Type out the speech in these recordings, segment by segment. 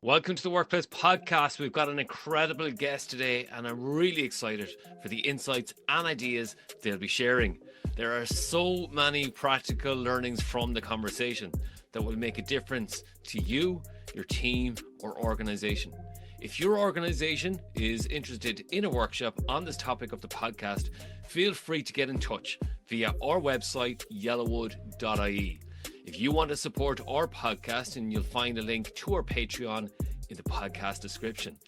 Welcome to the Workplace Podcast. We've got an incredible guest today, and I'm really excited for the insights and ideas they'll be sharing. There are so many practical learnings from the conversation that will make a difference to you, your team, or organization. If your organization is interested in a workshop on this topic of the podcast, feel free to get in touch via our website, yellowwood.ie. If you want to support our podcast, and you'll find a link to our Patreon in the podcast description.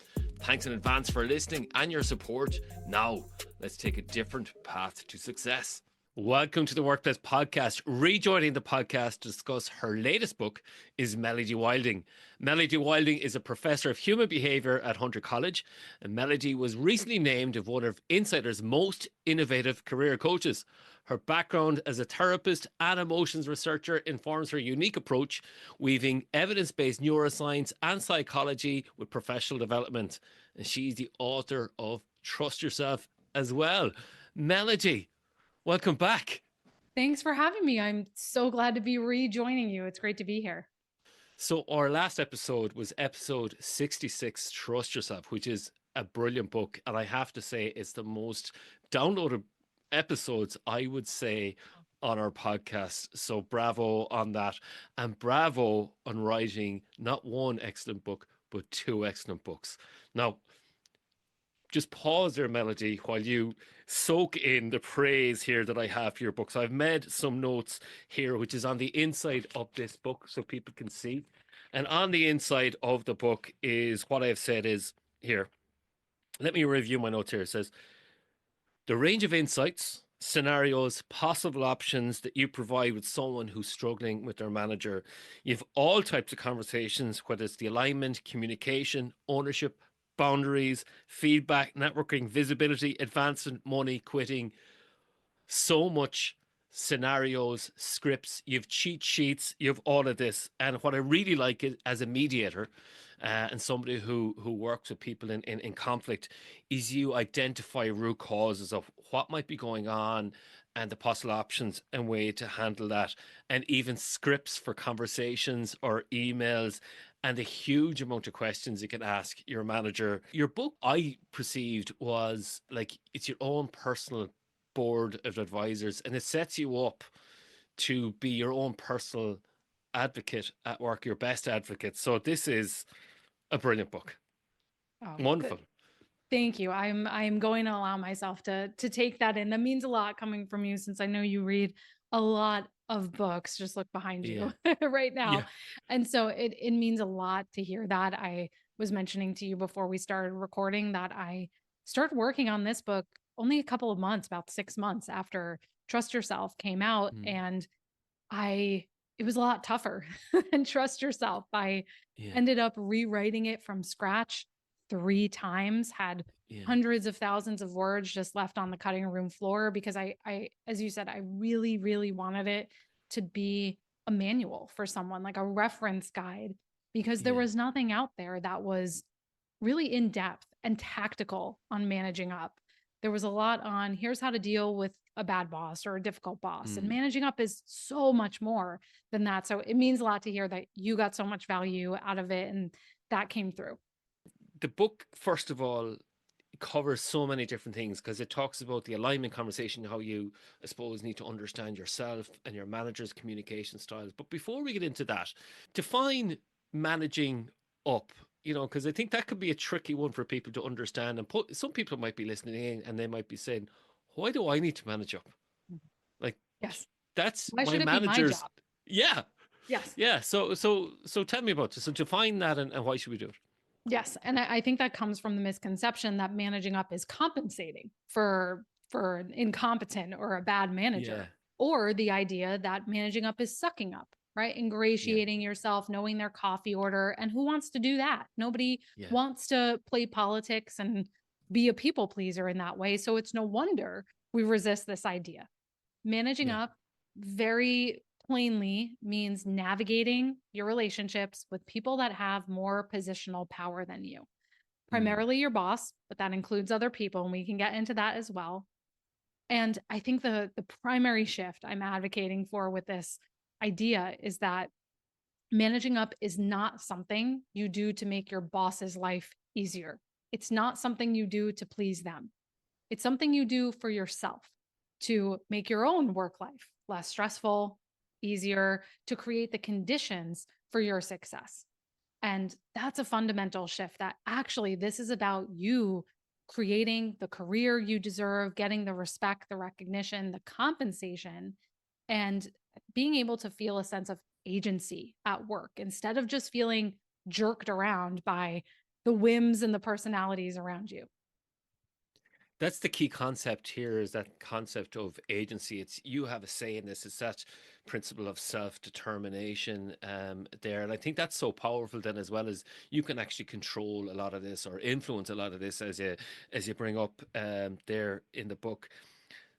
Thanks in advance for listening and your support. Now, let's take a different path to success. Welcome to the Workplace Podcast. Rejoining the podcast to discuss her latest book is Melody Wilding. Melody Wilding is a professor of human behavior at Hunter College, and Melody was recently named one of Insider's most innovative career coaches. Her background as a therapist and emotions researcher informs her unique approach, weaving evidence-based neuroscience and psychology with professional development. And she's the author of Trust Yourself as well. Melody, welcome back. Thanks for having me. I'm so glad to be rejoining you. It's great to be here. So our last episode was episode 66, Trust Yourself, which is a brilliant book. And I have to say, it's the most downloaded episodes, I would say, on our podcast. So bravo on that. And bravo on writing not one excellent book, but two excellent books. Now, just pause there, Melody, while you soak in the praise here that I have for your books. I've made some notes here, which is on the inside of this book so people can see. And on the inside of the book is what I've said is here. Let me review my notes here. It says, the range of insights, scenarios, possible options that you provide with someone who's struggling with their manager. You have all types of conversations, whether it's the alignment, communication, ownership, boundaries, feedback, networking, visibility, advancement, money, quitting. So much scenarios, scripts, you have cheat sheets, you have all of this. And what I really like is, as a mediator, and somebody who works with people in conflict, is you identify root causes of what might be going on and the possible options and way to handle that, and even scripts for conversations or emails, and the huge amount of questions you can ask your manager. Your book, I perceived, was like it's your own personal board of advisors, and it sets you up to be your own personal advocate at work, your best advocate. So this is a brilliant book. Oh, Wonderful. good. Thank you. I'm going to allow myself to take that in. That means a lot coming from you, since I know you read a lot of books. Just look behind you right now. Yeah. And so it means a lot to hear that. I was mentioning to you before we started recording that I started working on this book only a couple of months, about 6 months after Trust Yourself came out. And it was a lot tougher than Trust Yourself. I ended up rewriting it from scratch 3 times, had hundreds of thousands of words just left on the cutting room floor, because I, as you said, I really, really wanted it to be a manual for someone, like a reference guide, because there was nothing out there that was really in depth and tactical on managing up. There was a lot on here's how to deal with a bad boss or a difficult boss. And managing up is so much more than that. So it means a lot to hear that you got so much value out of it, and that came through. The book, first of all, covers so many different things, because it talks about the alignment conversation, how you, I suppose, need to understand yourself and your manager's communication styles. But before we get into that, define managing up, because I think that could be a tricky one for people to understand. And some people might be listening in and they might be saying, why do I need to manage up? Like, yes, that's why my should it manager's. be my job? Yeah. Yes. Yeah. So tell me about this. So define that, and why should we do it? Yes. And I think that comes from the misconception that managing up is compensating for an incompetent or a bad manager, or the idea that managing up is sucking up, right? Ingratiating yourself, knowing their coffee order. And who wants to do that? Nobody wants to play politics and be a people pleaser in that way. So it's no wonder we resist this idea. Managing up very plainly means navigating your relationships with people that have more positional power than you. Primarily your boss, but that includes other people, and we can get into that as well. And I think the primary shift I'm advocating for with this idea is that Managing up is not something you do to make your boss's life easier. It's not something you do to please them. It's something you do for yourself to make your own work life less stressful, easier, to create the conditions for your success. And that's a fundamental shift that actually this is about you creating the career you deserve, getting the respect, the recognition, the compensation, and being able to feel a sense of agency at work instead of just feeling jerked around by the whims and the personalities around you. That's the key concept here, is that concept of agency. It's you have a say in this. It's that principle of self-determination there. And I think that's so powerful then, as well, as you can actually control a lot of this or influence a lot of this, as you bring up there in the book.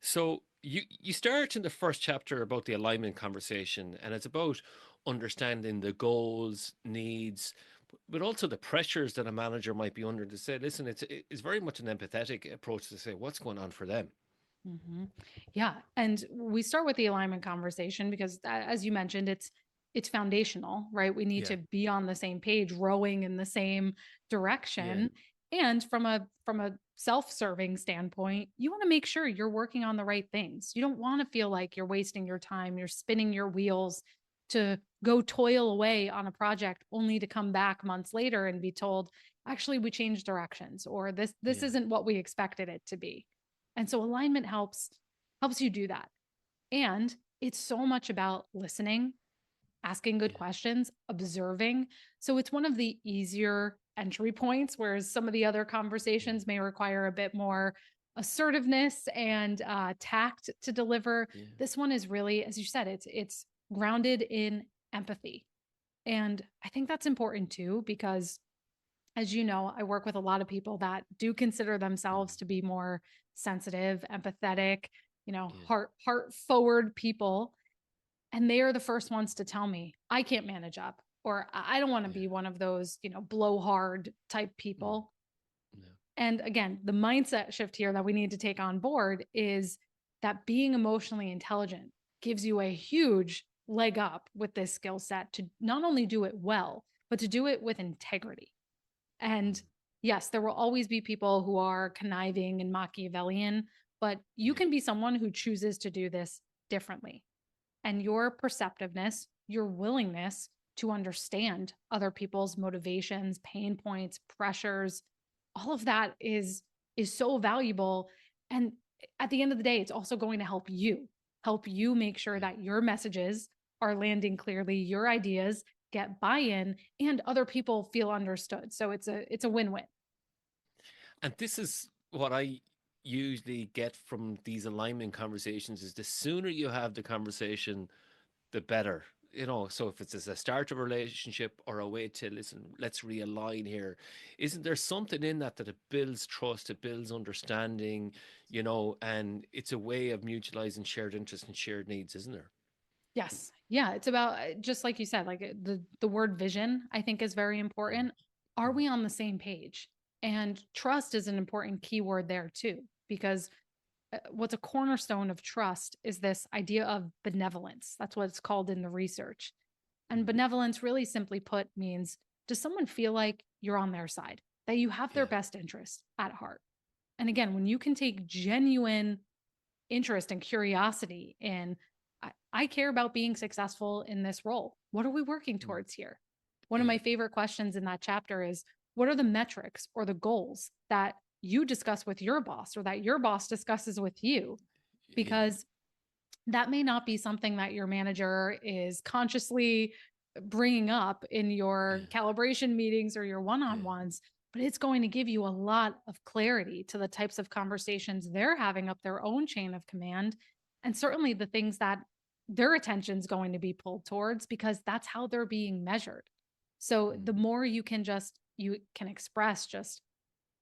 So you start in the first chapter about the alignment conversation, and it's about understanding the goals, needs, but also the pressures that a manager might be under, to say, listen, it's very much an empathetic approach to say what's going on for them. Mm-hmm. Yeah, and we start with the alignment conversation because, as you mentioned, it's foundational, right? We need Yeah, to be on the same page, rowing in the same yeah, direction. And from a self-serving standpoint, you want to make sure you're working on the right things. You don't want to feel like you're wasting your time, you're spinning your wheels to go toil away on a project only to come back months later and be told, actually, we changed directions, or this yeah, isn't what we expected it to be. And so alignment helps you do that. And it's so much about listening, asking good yeah, questions, observing. So it's one of the easier entry points, whereas some of the other yeah, conversations may require a bit more assertiveness and tact to deliver. yeah, This one is really, as you said, it's grounded in empathy. And I think that's important too, because as you know, I work with a lot of people that do consider mm, themselves to be more sensitive, empathetic, yeah, heart forward people. And they are the first ones to tell me, I can't manage up, or I don't want to yeah, be one of those, blowhard type mm, people. yeah, And again, the mindset shift here that we need to take on board is that being emotionally intelligent gives you a huge leg up with this skill set to not only do it well, but to do it with integrity. mm, And yes, there will always be people who are conniving and Machiavellian, but you yeah, can be someone who chooses to do this differently. And your perceptiveness, your willingness to understand other people's motivations, pain points, pressures, all of that is so valuable. And at the end of the day, it's also going to help you make sure yeah. that your messages are landing clearly, your ideas get buy-in, and other people feel understood. So it's a win-win. And this is what I usually get from these alignment conversations: is the sooner you have the conversation, the better. So if it's as a start of a relationship or a way to listen, let's realign here. Isn't there something in that it builds trust, it builds understanding, and it's a way of mutualizing shared interests and shared needs, isn't there? Yes. Yeah, it's about just like you said, like the word vision I think is very Mm, important. Are mm, we on the same page? And trust is an important keyword there too, because what's a cornerstone of trust is this idea of benevolence. That's what it's called in the research. And mm. benevolence, really simply put, means does someone feel like you're on their side, that you have their Yeah, best interest at heart? And again, when you can take genuine interest and curiosity in, I care about being successful in this role. What are we working mm, towards here? One of yeah, my favorite questions in that chapter is, what are the metrics or the goals that you discuss with your boss or that your boss discusses with you? yeah, Because that may not be something that your manager is consciously bringing up in your yeah, calibration meetings or your one on yeah, ones, but it's going to give you a lot of clarity to the types of conversations they're having up their own chain of command. And certainly the things that their attention is going to be pulled towards because that's how they're being measured. So mm, the more you can express just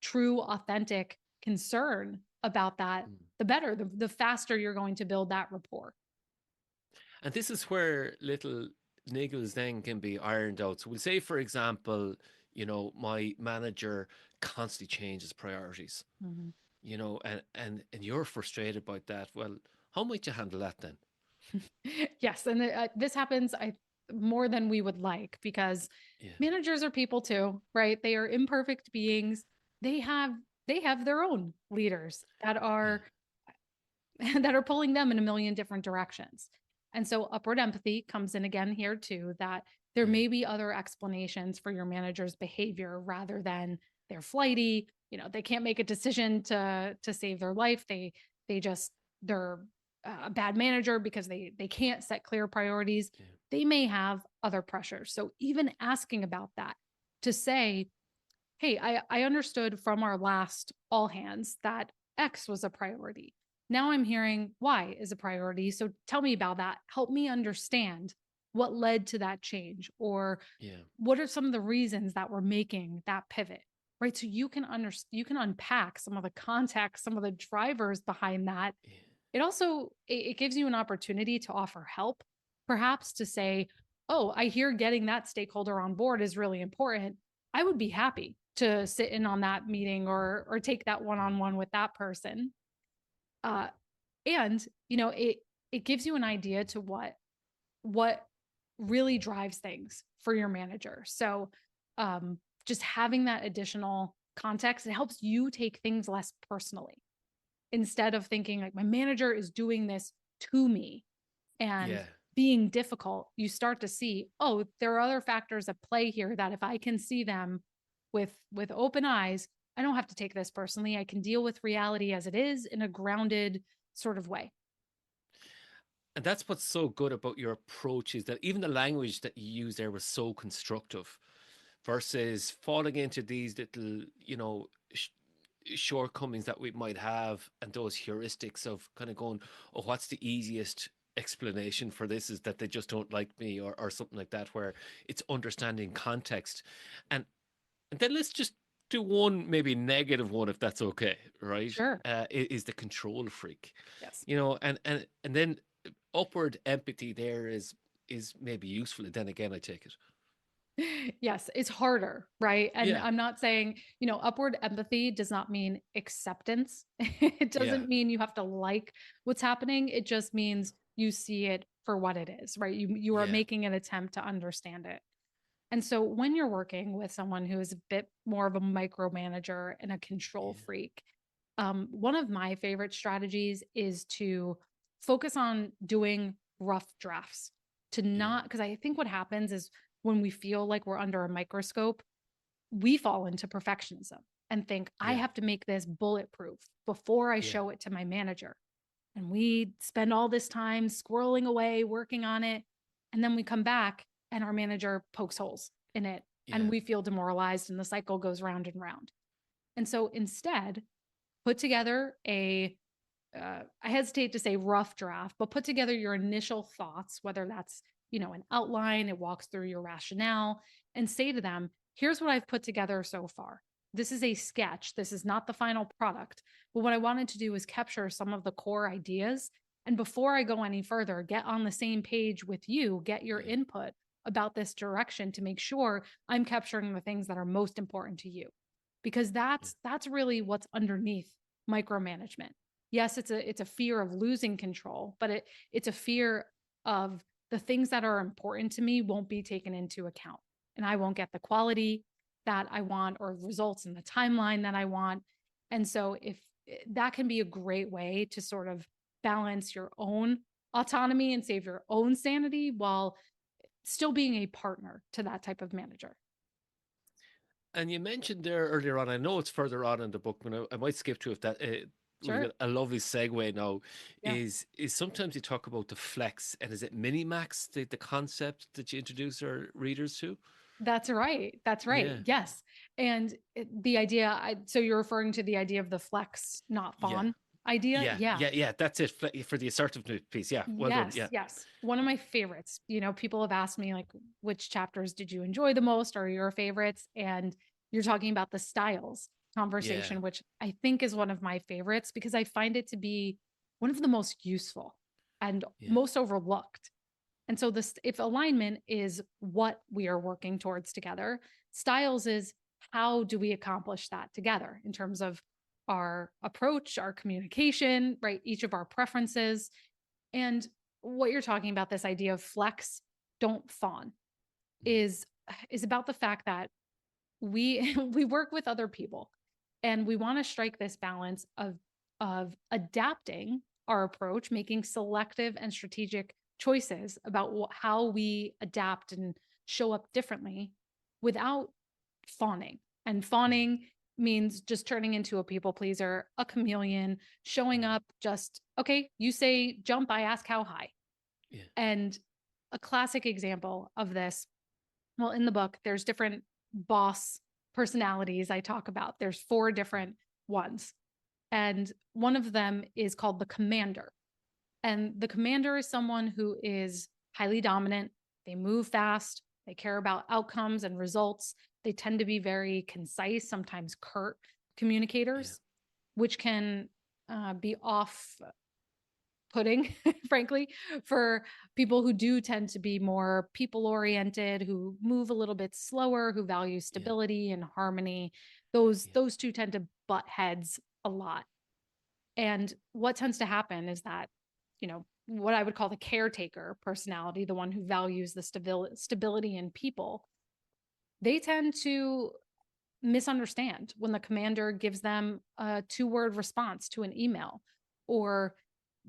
true, authentic concern about that, mm. the better, the faster you're going to build that rapport. And this is where little niggles then can be ironed out. So we'll say, for example, my manager constantly changes priorities, Mhm. and you're frustrated about that. Well, how might you handle that then? Yes, and this happens. more than we would like, because Yeah. managers are people too, right? They are imperfect beings. They have they have their own leaders that Yeah. are that are pulling them in a million different directions. And so upward empathy comes in again here too, that there Yeah. may be other explanations for your manager's behavior rather than they're flighty, they can't make a decision to save their life. They just they're a bad manager because they can't set clear priorities. Yeah. They may have other pressures. So even asking about that, to say, hey, I understood from our last all hands that X was a priority. Now I'm hearing Y is a priority. So tell me about that. Help me understand what led to that change, or Yeah. what are some of the reasons that we're making that pivot, right? So you can unpack some of the context, some of the drivers behind that. Yeah. It also it gives you an opportunity to offer help, perhaps to say, "Oh, I hear getting that stakeholder on board is really important. I would be happy to sit in on that meeting or take that Mm. one-on-one with that person." Uh and, it gives you an idea to what really drives things for your manager. So, just having that additional context, it helps you take things less personally, instead of thinking like my manager is doing this to me and Yeah. being difficult. You start to see, oh, there are other factors at play here that if I can see them with open eyes, I don't have to take this personally. I can deal with reality as it is in a grounded sort of way. And that's what's so good about your approach, is that even the language that you use there was so constructive versus falling into these little, shortcomings that we might have, and those heuristics of kind of going, oh, what's the easiest explanation for this, is that they just don't like me, or something like that, where it's understanding context. And then let's just do one maybe negative one, if that's okay, right? Sure. Is the control freak, Yes. and then upward empathy there is maybe useful. And then again, I take it. Yes, it's harder, right? And Yeah. I'm not saying, upward empathy does not mean acceptance. It Yeah. doesn't mean you have to like what's happening. It just means you see it for what it is, right? You are Yeah. making an attempt to understand it. And so when you're working with someone who is a bit more of a micromanager and a control Yeah. freak, one of my favorite strategies is to focus on doing rough drafts, to Yeah. not, because I think what happens is when we feel like we're under a microscope, we fall into perfectionism and think, I Yeah. have to make this bulletproof before I Yeah. show it to my manager. And we spend all this time squirreling away, working on it. And then we come back and our manager pokes holes in it and Yeah. we feel demoralized and the cycle goes round and round. And so instead, put together I hesitate to say rough draft, but put together your initial thoughts, whether that's, an outline, it walks through your rationale, and say to them, here's what I've put together so far. This is a sketch. This is not the final product. But what I wanted to do is capture some of the core ideas. And before I go any further, get on the same page with you, get your Yeah. input about this direction to make sure I'm capturing the things that are most important to you. Because Yeah. that's really what's underneath micromanagement. Yes, it's a fear of losing control, but it's a fear of the things that are important to me won't be taken into account, and I won't get the quality that I want or results in the timeline that I want. And so if that can be a great way to sort of balance your own autonomy and save your own sanity while still being a partner to that type of manager. And you mentioned there earlier on, I know it's further on in the book, but I might skip to it, if that we've Sure. got a lovely segue now. Yeah. Is sometimes you talk about the flex, and is it mini max, the concept that you introduce our readers to? That's right. That's right. Yeah. Yes. And the idea, so you're referring to the idea of the flex, not Yeah. fawn idea? Yeah. Yeah. Yeah. Yeah. That's it for the assertiveness piece. Yeah. Well done. Yes. Yeah. Yes. One of my favorites. People have asked me, like, which chapters did you enjoy the most or your favorites? And you're talking about the styles Yeah. conversation, which I think is one of my favorites because I find it to be one of the most useful and Yeah. most overlooked. And so this, if alignment is what we are working towards together, styles is how do we accomplish that together in terms of our approach, our communication, right? Each of our preferences. And what you're talking about, this idea of flex, don't fawn mm, is about the fact that we we work with other people and we want to strike this balance of adapting our approach, making selective and strategic choices about how we adapt and show up differently without fawning. And mm, fawning means just turning into a people pleaser, a chameleon, showing mm. up just, okay, you say jump, I ask how high. Yeah, And a classic example of this, well, in the book, there's different boss personalities I talk about. There's four different ones. And one of them is called the commander. And the commander is someone who is highly dominant. They move fast. They care about outcomes and results. They tend to be very concise, sometimes curt yeah, communicators, which can be off putting, frankly, for people who do tend to be more people oriented, who move a little bit slower, who value yeah, stability and harmony. Those yeah, those two tend to butt heads a lot. And what tends to happen is that, what I would call the caretaker personality, the one who values the stability in people, they tend to misunderstand when the commander gives them a two-word response to an email, or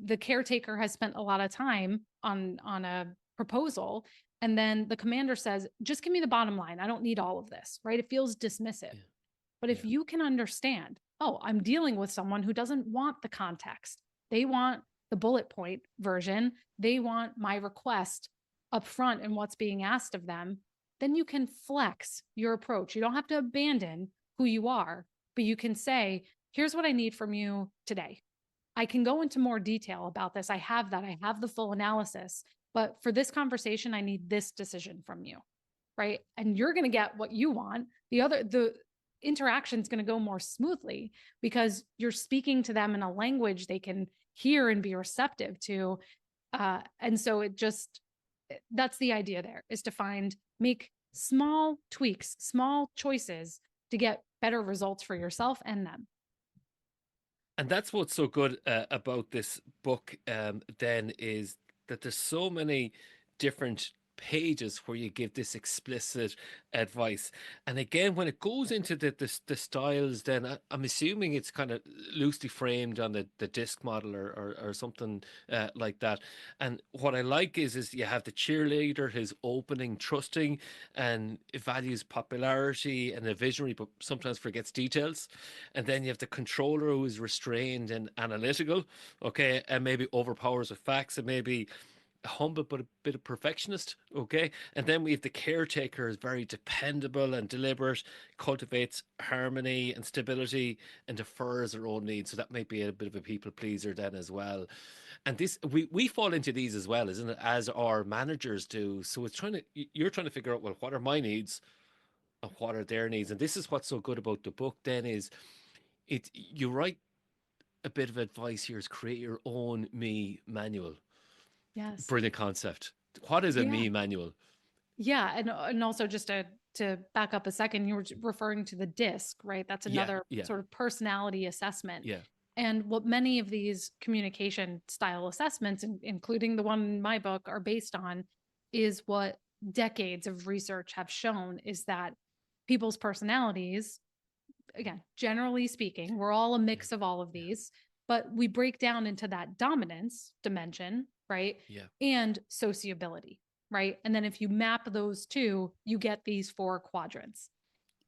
the caretaker has spent a lot of time on a proposal, and then the commander says, just give me the bottom line, I don't need all of this, right? It feels dismissive. yeah, But if yeah, you can understand, oh, I'm dealing with someone who doesn't want the context, they want the bullet point version, they want my request up front and what's being asked of them, then you can flex your approach. You don't have to abandon who you are, but you can say, here's what I need from you today. I can go into more detail about this. I have that. I have the full analysis. But for this conversation, I need this decision from you. Right. And you're going to get what you want. The interaction is going to go more smoothly because you're speaking to them in a language they can hear and be receptive to. And so that's the idea there, is to make small tweaks, small choices to get better results for yourself and them. and that's what's so good about this book. Then is that there's so many different pages where you give this explicit advice, and again, when it goes into the styles, then I'm assuming it's kind of loosely framed on the disc model or something like that. And what I like is you have the cheerleader who's opening, trusting, and it values popularity, and a visionary, but sometimes forgets details. And then you have the controller who is restrained and analytical, okay, and maybe overpowers with facts, and maybe humble but a bit of perfectionist, okay. And then we have the caretaker, is very dependable and deliberate, cultivates harmony and stability, and defers their own needs. So that might be a bit of a people pleaser then as well. And this, we fall into these as well, isn't it, as our managers do. So it's you're trying to figure out, well, what are my needs and what are their needs. And this is what's so good about the book then, is you write a bit of advice here, is create your own me manual. Yes. Brilliant concept. What is a Yeah. me manual? Yeah, and also just to back up a second, you were referring to the DISC, right? That's Yeah, another yeah, sort of personality assessment. yeah, And what many of these communication style assessments, including the one in my book, are based on is what decades of research have shown, is that people's personalities, again, generally speaking, we're all a yeah, mix of all of yeah, these, but we break down into that dominance dimension, right? yeah, And sociability, right? And then if you map those two, you get these four quadrants.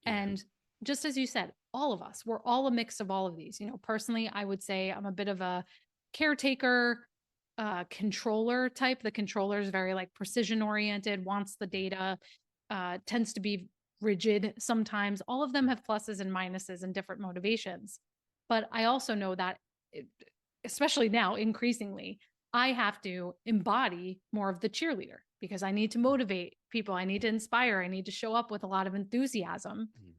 yeah, And just as you said, all of us, we're all a mix of all of these. Personally, I would say I'm a bit of a caretaker, controller type. The controller is very like precision oriented, wants the yeah, data, tends to be rigid sometimes. All of them have pluses and minuses and different motivations. But I also know that, especially now, increasingly, I have to embody more of the cheerleader because I need to mm, motivate people. I need to inspire. I need to show up with a lot of enthusiasm. mm,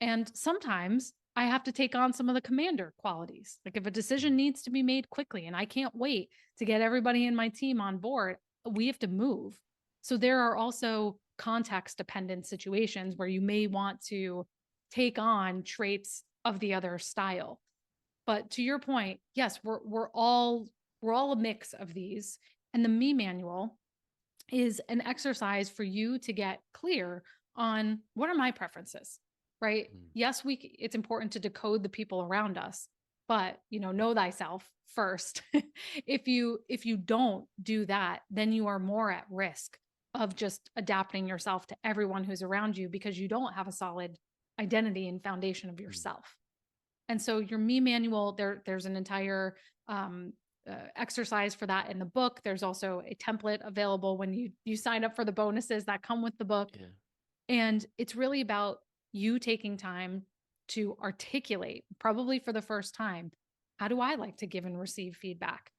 And sometimes I have to take on some of the commander qualities. Like if a mm, decision needs to be made quickly and I can't wait to get everybody in my team on board, we have to move. So there are also context dependent situations where you may want to take on traits of the other style. But to your point, yes, we're all a mix of these. And the me manual is an exercise for you to get clear on what are my preferences, right? Mm. Yes, it's important to decode the people around us, but know thyself first. If you don't do that, then you are more at risk of just adapting yourself to everyone who's around you because you don't have a solid identity and foundation of Mm. yourself. And so your me manual, there's an entire um, exercise for that in the book. There's also a template available when you sign up for the bonuses that come with the book. Yeah. And it's really about you taking time to articulate, probably for the first time, how do I like to give and receive feedback?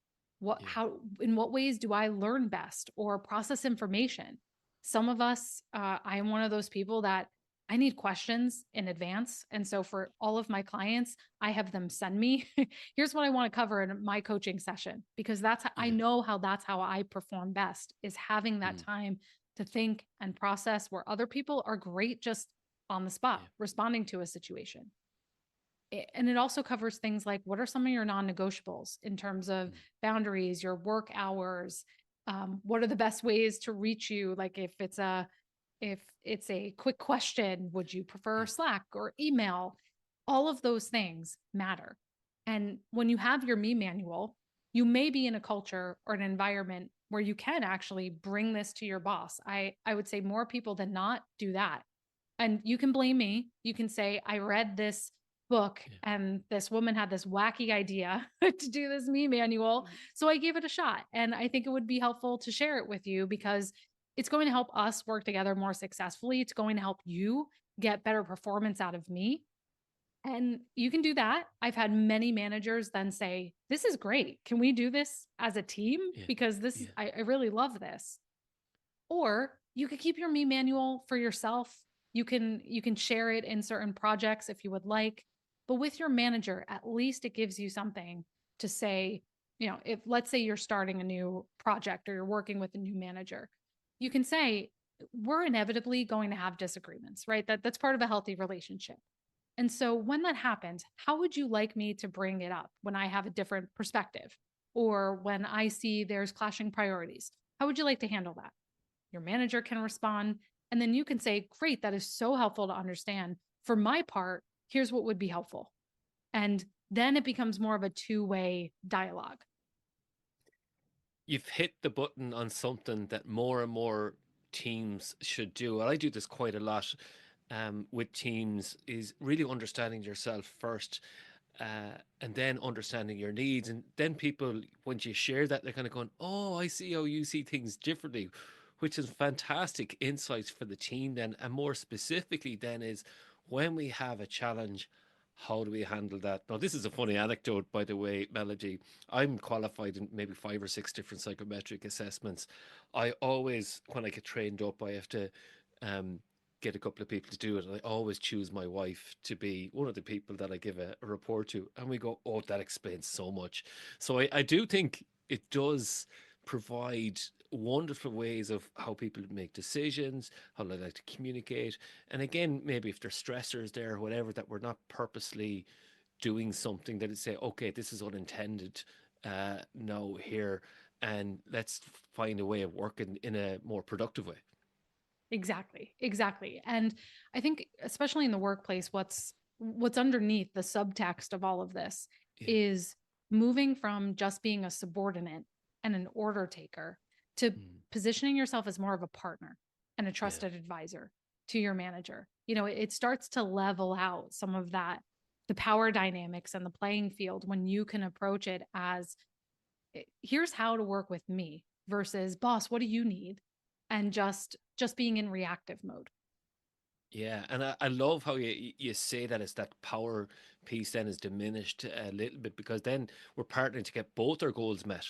Yeah. In what ways do I learn best or process information? Some of us, I am one of those people that I need questions in advance. And so for all of my clients, I have them send me, here's what I want to cover in my coaching session, because I Yeah. know that's how I perform best, is having that Mm. time to think and process, where other people are great just on the spot, Yeah. responding to a situation. And it also covers things like, what are some of your non-negotiables in terms of Mm. boundaries, your work hours? What are the best ways to reach you? Like if it's a quick question, would you prefer Yeah. Slack or email? All of those things matter. And when you have your me manual, you may be in a culture or an environment where you can actually bring this to your boss. I would say more people than not do that. And you can blame me. You can say, I read this book Yeah. and this woman had this wacky idea to do this me manual. So I gave it a shot. And I think it would be helpful to share it with you because it's going to help us work together more successfully. It's going to help you get better performance out of me. And you can do that. I've had many managers then say, this is great. Can we do this as a team? Yeah. Because this is, Yeah. I really love this. Or you could keep your me manual for yourself. You can share it in certain projects if you would like. But with your manager, at least it gives you something to say, if let's say you're starting a new project or you're working with a new manager, you can say, we're inevitably going to have disagreements, right? That's part of a healthy relationship. And so when that happens, how would you like me to bring it up when I have a different perspective or when I see there's clashing priorities? How would you like to handle that? Your manager can respond. And then you can say, great, that is so helpful to understand. For my part, here's what would be helpful. And then it becomes more of a two-way dialogue. You've hit the button on something that more and more teams should do. And I do this quite a lot with teams, is really understanding yourself first, and then understanding your needs. And then people, once you share that, they're kind of going, oh, I see how you see things differently, which is fantastic insights for the team then. And more specifically then is, when we have a challenge, how do we handle that? Now, this is a funny anecdote, by the way, Melody. I'm qualified in maybe 5 or 6 different psychometric assessments. I always, when I get trained up, I have to um, get a couple of people to do it. And I always choose my wife to be one of the people that I give a report to. And we go, oh, that explains so much. So I do think it does provide wonderful ways of how people make decisions, how they like to communicate. And again, maybe if there's stressors there or whatever, that we're not purposely doing something, that it say, okay, this is unintended no here, and let's find a way of working in a more productive way. Exactly. Exactly. And I think especially in the workplace, what's underneath the subtext of all of this Yeah. is moving from just being a subordinate and an order taker to Mm. positioning yourself as more of a partner and a Yeah. trusted advisor to your manager. It starts to level out some of that, the power dynamics and the playing field, when you can approach it as, here's how to work with me versus, boss, what do you need? And just being in reactive mode. Yeah, and I love how you say that, it's that power piece then is diminished a little bit, because then we're partnering to get both our goals met.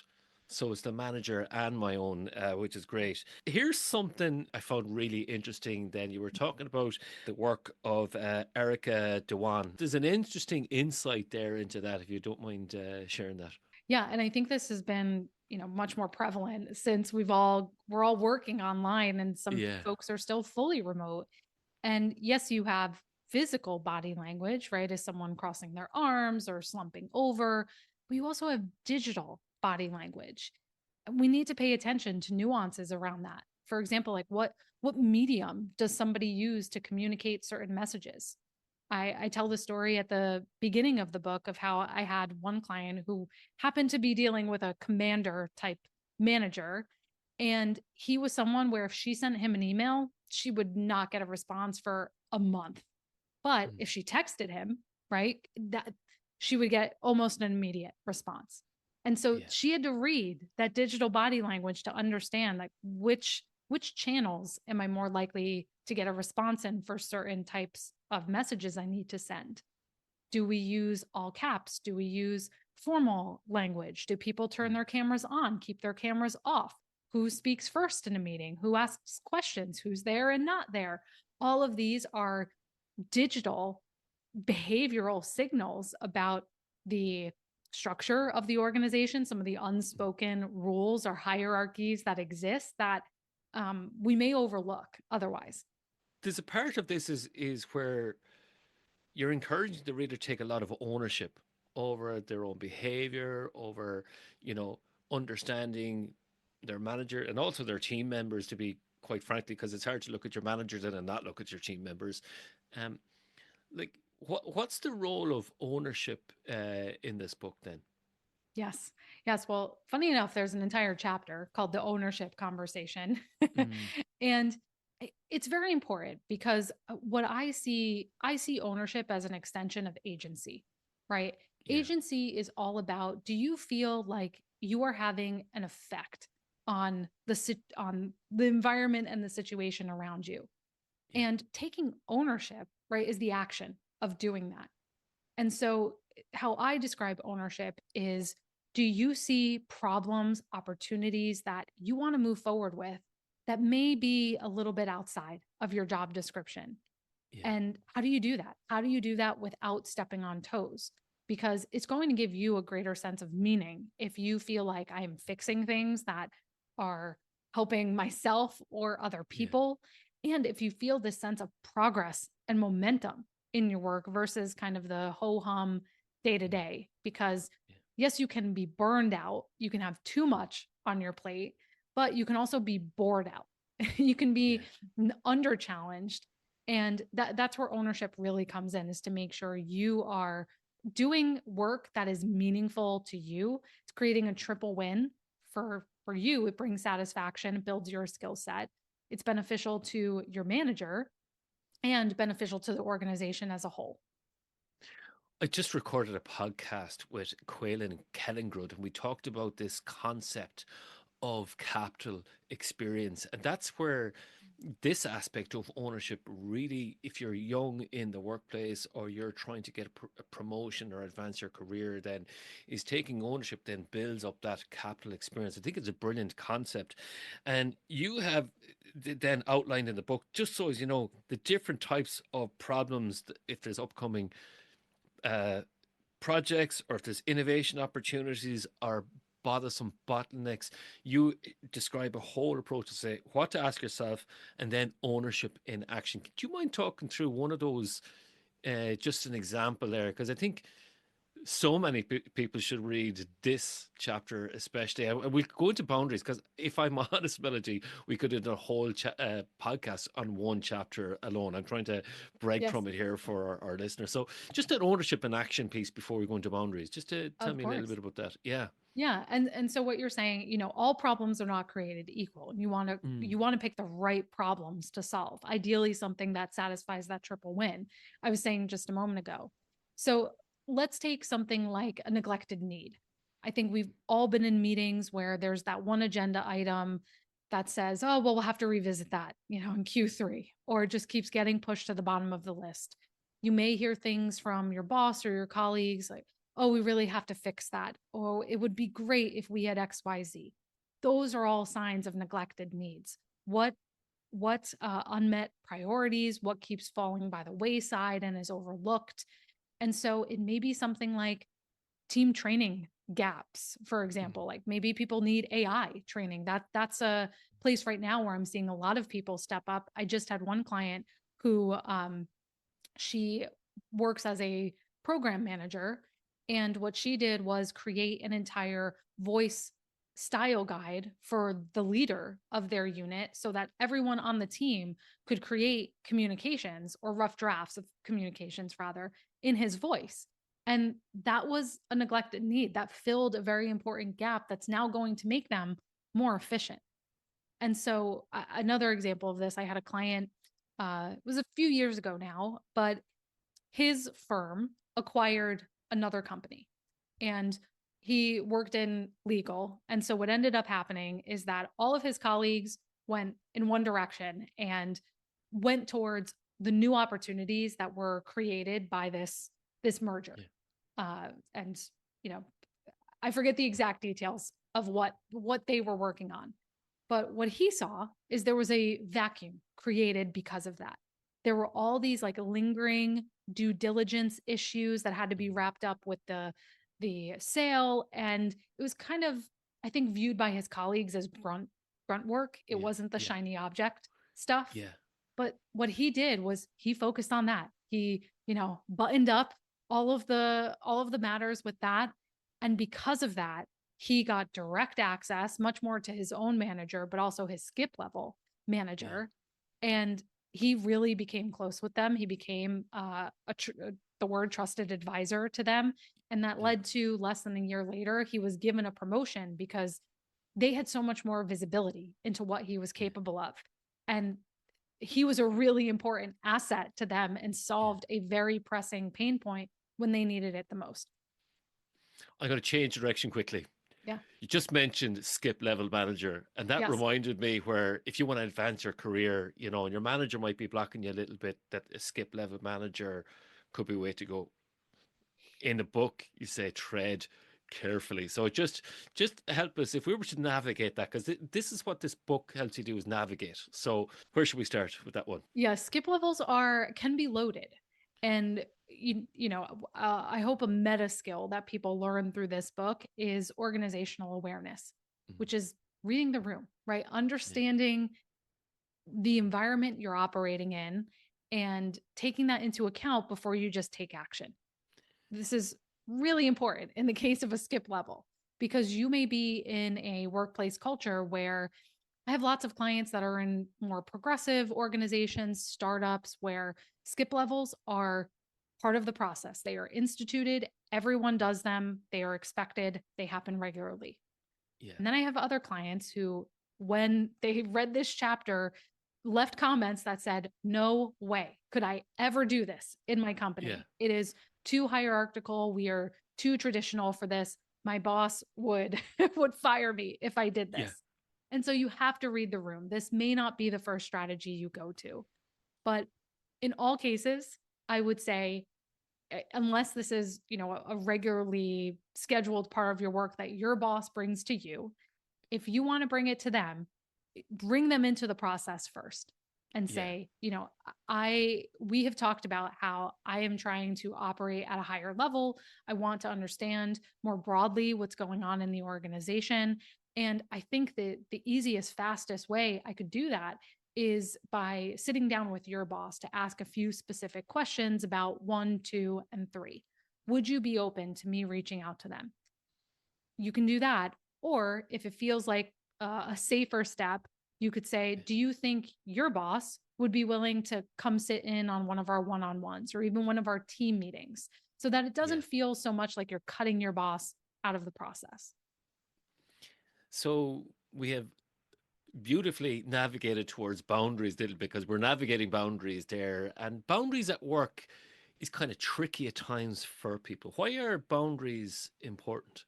So it's the manager and my own, which is great. Here's something I found really interesting. Then you were talking about the work of Erica Dewan. There's an interesting insight there into that, if you don't mind sharing that. Yeah, and I think this has been, much more prevalent since we're all working online and some Yeah. folks are still fully remote. And yes, you have physical body language, right? Is someone crossing their arms or slumping over, but you also have digital body language. We need to pay attention to nuances around that. For example, like what medium does somebody use to communicate certain messages? I tell the story at the beginning of the book of how I had one client who happened to be dealing with a commander type manager. And he was someone where if she sent him an email, she would not get a response for a month. But Mm. if she texted him, right, that she would get almost an immediate response. And so Yeah. she had to read that digital body language to understand like which channels am I more likely to get a response in for certain types of messages I need to send. Do we use all caps? Do we use formal language? Do people turn Mm. their cameras on, keep their cameras off? Who speaks first in a meeting? Who asks questions? Who's there and not there? All of these are digital behavioral signals about the structure of the organization, some of the unspoken rules or hierarchies that exist that we may overlook otherwise. There's a part of this is where you're encouraging the reader to take a lot of ownership over their own behavior, over, you know, understanding their manager and also their team members, to be quite frankly, because it's hard to look at your managers and not look at your team members. Um, like, what's the role of ownership in this book then? Yes. Yes. Well, funny enough, there's an entire chapter called the ownership conversation. Mm, And it's very important because what I see ownership as an extension of agency, right? yeah, Agency is all about, do you feel like you are having an effect on on the environment and the situation around you? yeah, And taking ownership, right, is the action of doing that. And so, how I describe ownership is, do you see problems, opportunities that you want to move forward with that may be a little bit outside of your job description? yeah, And how do you do that? How do you do that without stepping on toes? Because it's going to give you a greater sense of meaning if you feel like I am fixing things that are helping myself or other yeah, people. And if you feel this sense of progress and momentum in your work versus kind of the ho hum day to mm, day. Because yeah, yes, you can be burned out, you can have too much on your plate, but you can also be bored out. You can yeah, be under challenged, and that's where ownership really comes in, is to make sure you are doing work that is meaningful to you. It's creating a triple win for you. It brings satisfaction, it builds your skill set. It's beneficial to your manager and beneficial to the organization as a whole. I just recorded a podcast with Quaylen Kellingrud, and we talked about this concept of capital experience. And that's where this aspect of ownership really, if you're young in the workplace or you're trying to get a promotion or advance your career, then is taking ownership, then builds up that capital experience. I think it's a brilliant concept. And you have then outlined in the book, just so as you know, the different types of problems, if there's upcoming uh, projects or if there's innovation opportunities or bothersome bottlenecks, you describe a whole approach to say what to ask yourself and then ownership in action. Do you mind talking through one of those, just an example there? Because I think so many people should read this chapter, especially. And we'll go into boundaries because if I'm honest, Melody, we could do a whole podcast on one chapter alone. I'm trying to Yes, breadcrumb it here for our listeners. So, just an ownership and action piece before we go into boundaries. Just to tell of me a little course. bit about that. Yeah. Yeah, and so what you're saying, all problems are not created equal. And Mm, you want to pick the right problems to solve. Ideally something that satisfies that triple win. I was saying just a moment ago. So, let's take something like a neglected need. I think we've all been in meetings where there's that one agenda item that says, "Oh, well, we'll have to revisit that, in Q3," or it just keeps getting pushed to the bottom of the list. You may hear things from your boss or your colleagues like, "Oh, we really have to fix that." "Oh, it would be great if we had XYZ." Those are all signs of neglected needs. What unmet priorities, what keeps falling by the wayside and is overlooked. And so it may be something like team training gaps, for mm, example. Like maybe people need AI training. That's a place right now where I'm seeing a lot of people step up. I just had one client who she works as a program manager. And what she did was create an entire voice style guide for the leader of their unit so that everyone on the team could create communications or rough drafts of communications rather in his voice. And that was a neglected need that filled a very important gap that's now going to make them more efficient. And so, another example of this, I had a client, it was a few years ago now, but his firm acquired another company and he worked in legal. And so what ended up happening is that all of his colleagues went in one direction and went towards the new opportunities that were created by this merger. Yeah. And you know, I forget the exact details of what they were working on. But what he saw is there was a vacuum created because of that. There were all these like lingering due diligence issues that had to be Mhm. wrapped up with the sale, and it was kind of, I think, viewed by his colleagues as grunt work. It Yeah. wasn't the Yeah. shiny object stuff. Yeah. But what he did was he focused on that. He, buttoned up all of the matters with that, and because of that, he got direct access much more to his own manager, but also his skip level Yeah. manager. And he really became close with them. He became the word trusted advisor to them. And that Yeah. led to less than a year later, he was given a promotion because they had so much more visibility into what he was Yeah. capable of. And he was a really important asset to them and Yeah. solved a very pressing pain point when they needed it the most. I'm going to change direction quickly. Yeah. You just mentioned skip level manager, and that Yes. reminded me where if you want to advance your career, and your manager might be blocking you a little bit, that a skip level manager could be a way to go. In the book, you say tread carefully. So just help us if we were to navigate that, because this is what this book helps you do is navigate. So where should we start with that one? Yeah, skip levels can be loaded. And I hope a meta skill that people learn through this book is organizational awareness, Mhm. which is reading the room, right? Yeah. Understanding the environment you're operating in and taking that into account before you just take action. This is really important in the case of a skip level because you may be in a workplace culture where I have lots of clients that are in more progressive organizations, startups, where skip levels are part of the process. They are instituted, everyone does them, they are expected, they happen regularly. Yeah. And then I have other clients who, when they read this chapter, left comments that said, "No way could I ever do this in my Yeah. company. It is too hierarchical. We are too traditional for this. My boss would would fire me if I did Yeah. this." And so you have to read the room. This may not be the first strategy you go to, but in all cases, I would say unless this is, a regularly scheduled part of your work that your boss brings to you, if you want to bring it to them, bring them into the process first and Yeah. say, we have talked about how I am trying to operate at a higher level. I want to understand more broadly what's going on in the organization. And I think that the easiest, fastest way I could do that is by sitting down with your boss to ask a few specific questions about 1, 2, and 3. Would you be open to me reaching out to them? You can do that. Or if it feels like a safer step, you could say, Yeah. "Do you think your boss would be willing to come sit in on one of our one on ones or even one of our team meetings so that it Yeah. doesn't feel so much like you're cutting your boss out of the process?" So we have beautifully navigated towards boundaries little because we're navigating boundaries there, and boundaries at work is kind of tricky at times for people. Why are boundaries important?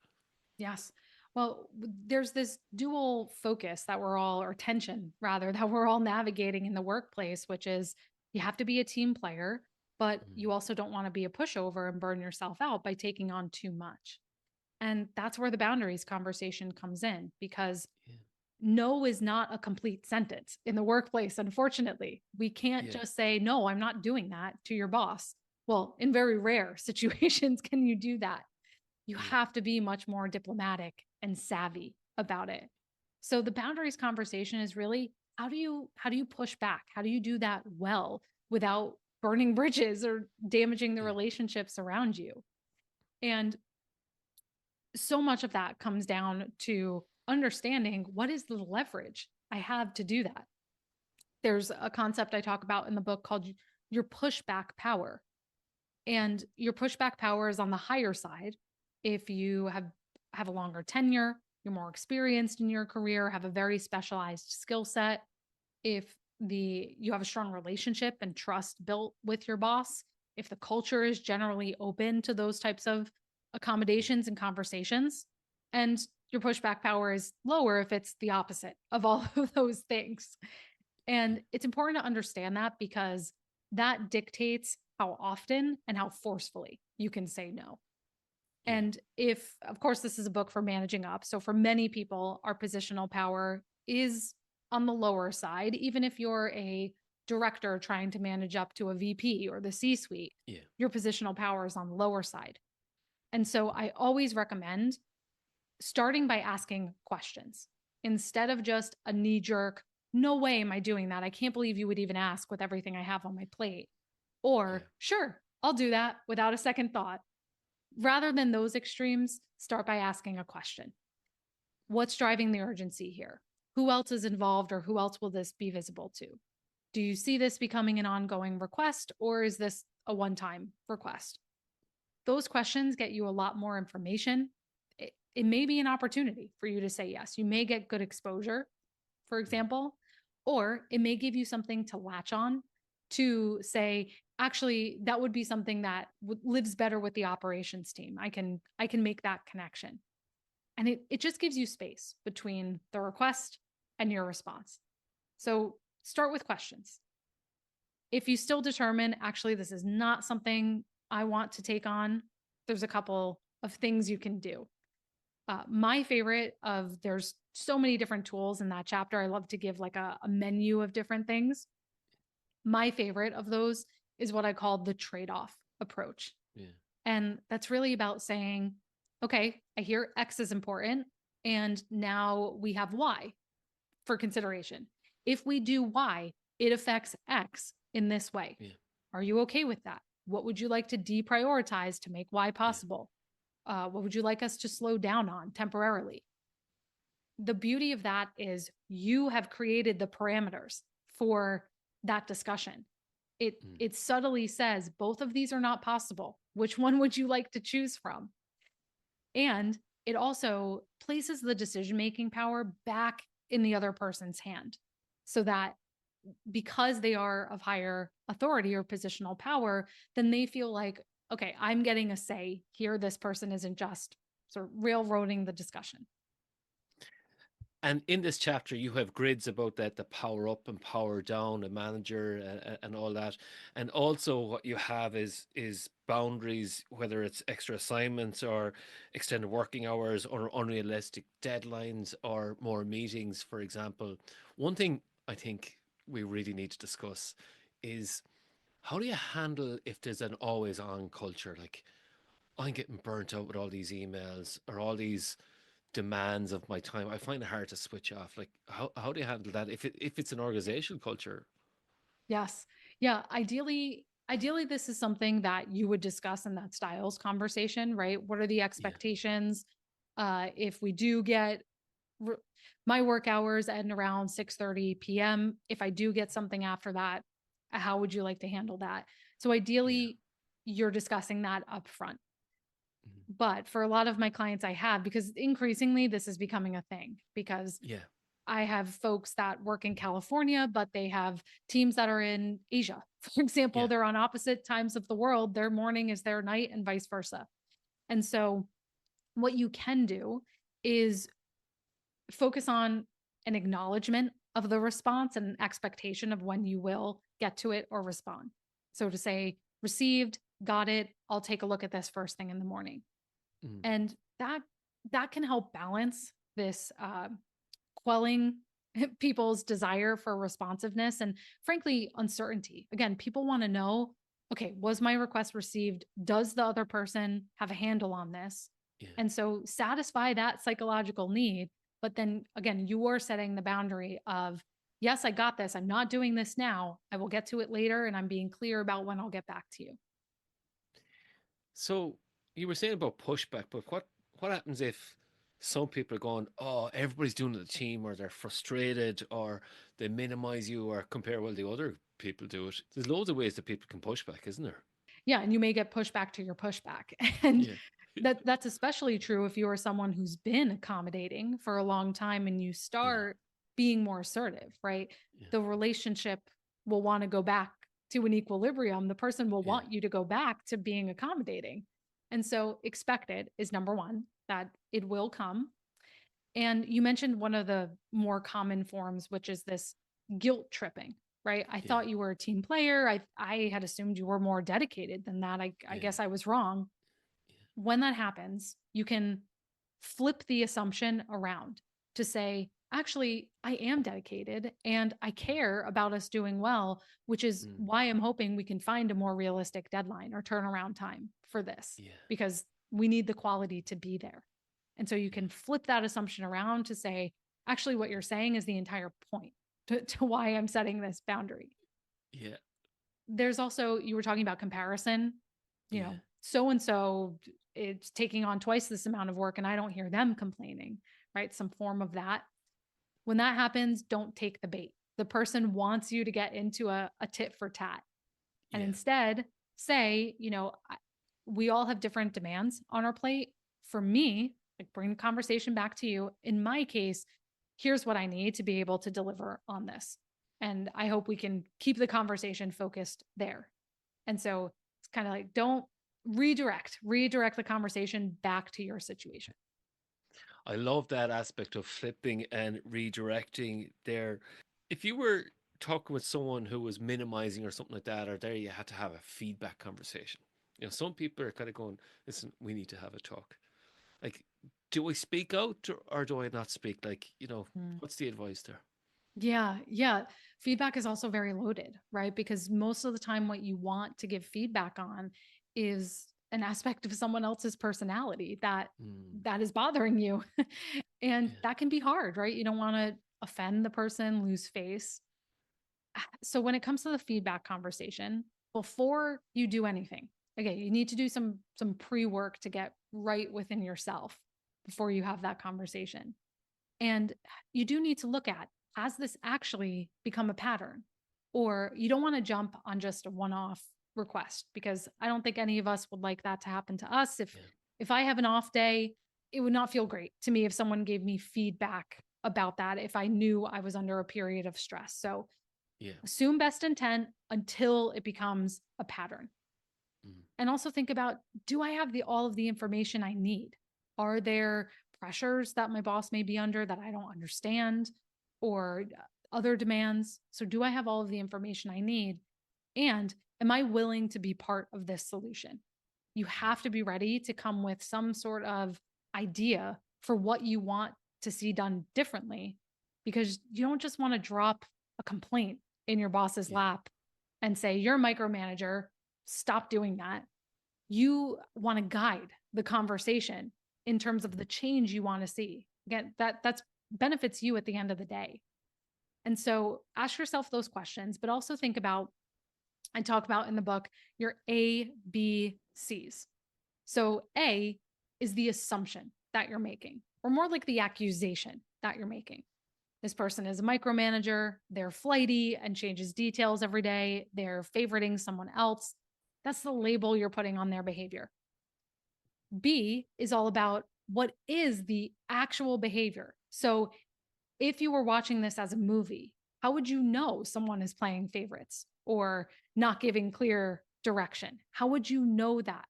Yes. Well, there's this dual focus that we're all, or tension rather, that we're all navigating in the workplace, which is you have to be a team player, but Mm. you also don't want to be a pushover and burn yourself out by taking on too much. And that's where the boundaries conversation comes in because Yeah. no is not a complete sentence in the workplace. Unfortunately, we can't Yeah. just say, "No, I'm not doing that" to your boss. Well, in very rare situations, can you do that? You Yeah. have to be much more diplomatic and savvy about it. So the boundaries conversation is really how do you push back? How do you do that well without burning bridges or damaging the Yeah. relationships around you? And so much of that comes down to understanding what is the leverage I have to do that. There's a concept I talk about in the book called your pushback power. And your pushback power is on the higher side if you have a longer tenure, you're more experienced in your career, have a very specialized skill set, if you have a strong relationship and trust built with your boss, if the culture is generally open to those types of accommodations and conversations, and your pushback power is lower if it's the opposite of all of those things. And it's important to understand that because that dictates how often and how forcefully you can say no. Yeah. And if, of course, this is a book for managing up. So for many people, our positional power is on the lower side, even if you're a director trying to manage up to a VP or the C suite, Yeah. your positional power is on the lower side. And so I always recommend starting by asking questions instead of just a knee jerk, no way am I doing that. I can't believe you would even ask with everything I have on my plate. Yeah. Or, sure, I'll do that without a second thought. Rather than those extremes, start by asking a question. What's driving the urgency here? Who else is involved or who else will this be visible to? Do you see this becoming an ongoing request or is this a one time request? Those questions get you a lot more information. It may be an opportunity for you to say yes. You may get good exposure, for example, or it may give you something to latch on to say, actually, that would be something that lives better with the operations team. I can make that connection. And it just gives you space between the request and your response. So start with questions. If you still determine, actually, this is not something I want to take on, there's a couple of things you can do. My favorite of there's so many different tools in that chapter. I love to give like a menu of different things. My favorite of those is what I call the trade-off approach. Yeah. And that's really about saying, okay, I hear X is important, and now we have Y for consideration. If we do Y, it affects X in this way. Yeah. Are you okay with that? What would you like to deprioritize to make Y Yeah. possible? What would you like us to slow down on temporarily? The beauty of that is you have created the parameters for that discussion. It subtly says both of these are not possible. Which one would you like to choose from? And it also places the decision making power back in the other person's hand so that because they are of higher authority or positional power, then they feel like, okay, I'm getting a say here. This person isn't just sort of railroading the discussion. And in this chapter, you have grids about that, the power up and power down, a manager, and all that. And also, what you have is boundaries, whether it's extra assignments or extended working hours or unrealistic deadlines or more meetings, for example. One thing I think we really need to discuss is how do you handle if there's an always on culture? Like, I'm getting burnt out with all these emails or all these demands of my time. I find it hard to switch off. Like, how do you handle that if it's an organizational culture? Yes. Yeah. Ideally, this is something that you would discuss in that styles conversation, right? What are the Yeah. expectations? If we do get my work hours end around 6:30 p.m. If I do get something after that, how would you like to handle that? So Yeah. ideally, you're discussing that up front. Mhm. But for a lot of my clients I have, because increasingly this is becoming a thing, because Yeah. I have folks that work in California, but they have teams that are in Asia. For example, Yeah. they're on opposite times of the world. Their morning is their night and vice versa. And so what you can do is focus on an acknowledgement of the response and an expectation of when you will get to it or respond. So to say, received, got it, I'll take a look at this first thing in the morning. Mm. And that can help balance this quelling people's desire for responsiveness and frankly uncertainty. Again, people want to know, okay, was my request received? Does the other person have a handle on this? Yeah. And so satisfy that psychological need, but then again, you are setting the boundary of, yes, I got this. I'm not doing this now. I will get to it later and I'm being clear about when I'll get back to you. So you were saying about pushback, but what happens if some people are going, oh, everybody's doing it the team, or they're frustrated, or they minimize you, or compare, well, the other people do it. There's loads of ways that people can push back, isn't there? Yeah, and you may get pushback to your pushback. And Yeah. that's especially true if you are someone who's been accommodating for a long time and you Yeah. start being more assertive, right? Yeah. The relationship will want to go back to an equilibrium. The person will Yeah. want you to go back to being accommodating. And so expect it is number one, that it will come. And you mentioned one of the more common forms, which is this guilt tripping, right? I Yeah. thought you were a team player. I had assumed you were more dedicated than that. I Yeah. guess I was wrong. When that happens, you can flip the assumption around to say, actually, I am dedicated and I care about us doing well, which is Mm. why I'm hoping we can find a more realistic deadline or turnaround time for this, Yeah. because we need the quality to be there. And so you Yeah. can flip that assumption around to say, actually, what you're saying is the entire point to why I'm setting this boundary. Yeah. There's also, you were talking about comparison, Yeah. so and so it's taking on twice this amount of work and I don't hear them complaining, right? Some form of that. When that happens, don't take the bait. The person wants you to get into a tit for tat. And Yeah. instead, say, we all have different demands on our plate. For me, like, bring the conversation back to you. In my case, here's what I need to be able to deliver on this. And I hope we can keep the conversation focused there. And so it's kind of like, don't redirect the conversation back to your situation. I love that aspect of flipping and redirecting there. If you were talking with someone who was minimizing or something like that, or there you had to have a feedback conversation. Some people are kind of going, listen, we need to have a talk. Like, do I speak out or do I not speak? Like, Mm. what's the advice there? Yeah, yeah. Feedback is also very loaded, right? Because most of the time, what you want to give feedback on is an aspect of someone else's personality Mm, that is bothering you. And yeah, that can be hard, right? You don't want to offend the person, lose face. So when it comes to the feedback conversation, before you do anything, okay, you need to do some pre-work to get right within yourself before you have that conversation. And you do need to look at, has this actually become a pattern? Or you don't want to jump on just a one-off request, because I don't think any of us would like that to happen to us. yeah, If I have an off day, it would not feel great to me if someone gave me feedback about that if I knew I was under a period of stress. So yeah. assume best intent until it becomes a pattern. Mm, And also think about, do I have all of the information I need? Are there pressures that my boss may be under that I don't understand, or other demands? So do I have all of the information I need? And am I willing to be part of this solution? You mm, have to be ready to come with some sort of idea for what you want to see done differently, because you don't just want to drop a complaint in your boss's yeah, lap and say, you're a micromanager, stop doing that. You want to guide the conversation in terms of mm, the change you want to see. Again, that's benefits you at the end of the day. And so ask yourself those questions, but also think about, I talk about in the book, your A, B, C's. So A is the assumption that you're making, or more like the accusation that you're making. This person is a micromanager, they're flighty and changes details every day, they're favoriting someone else. That's the label you're putting on their behavior. B is all about what is the actual behavior. So if you were watching this as a movie, how would you know someone is playing favorites or not giving clear direction? How would you know that?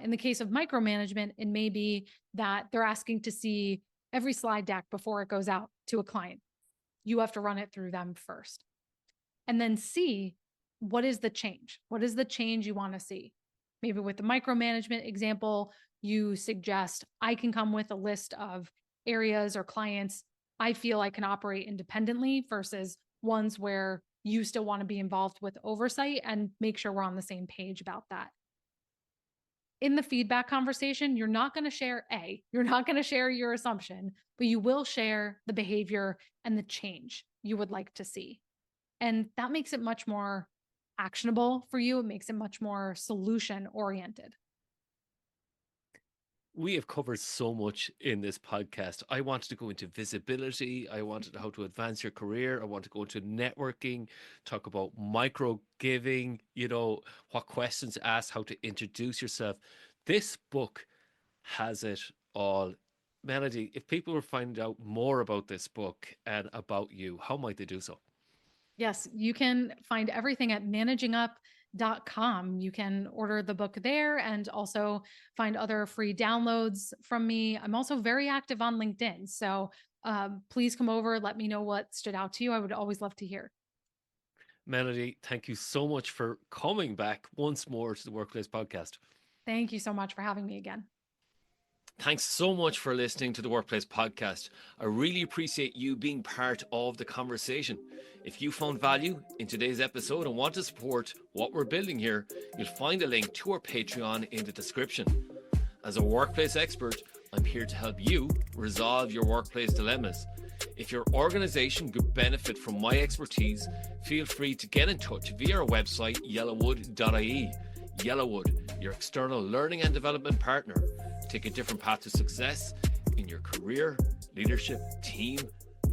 In the case of micromanagement, it may be that they're asking to see every slide deck before it goes out to a client. You have to run it through them first. And then see, what is the change? What is the change you want to see? Maybe with the micromanagement example, you suggest, I can come with a list of areas or clients I feel I can operate independently versus ones where you still want to be involved with oversight, and make sure we're on the same page about that. In the feedback conversation, you're not going to share you're not going to share your assumption, but you will share the behavior and the change you would like to see. And that makes it much more actionable for you. It makes it much more solution oriented. We have covered so much in this podcast. I wanted to go into visibility. I wanted how to advance your career. I want to go into networking, talk about micro giving, what questions to ask, how to introduce yourself. This book has it all. Melody, if people were finding out more about this book and about you, how might they do so? Yes, you can find everything at managingup.com. You can order the book there and also find other free downloads from me. I'm also very active on LinkedIn. So please come over, let me know what stood out to you. I would always love to hear. Melody, thank you so much for coming back once more to the Workplace Podcast. Thank you so much for having me again. Thanks so much for listening to the Workplace Podcast. I really appreciate you being part of the conversation. If you found value in today's episode and want to support what we're building here, you'll find a link to our Patreon in the description. As a workplace expert, I'm here to help you resolve your workplace dilemmas. If your organization could benefit from my expertise, feel free to get in touch via our website, yellowwood.ie. Yellowwood, your external learning and development partner. Take a different path to success in your career, leadership, team,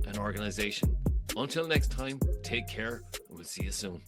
and organization. Until next time, take care, and we'll see you soon.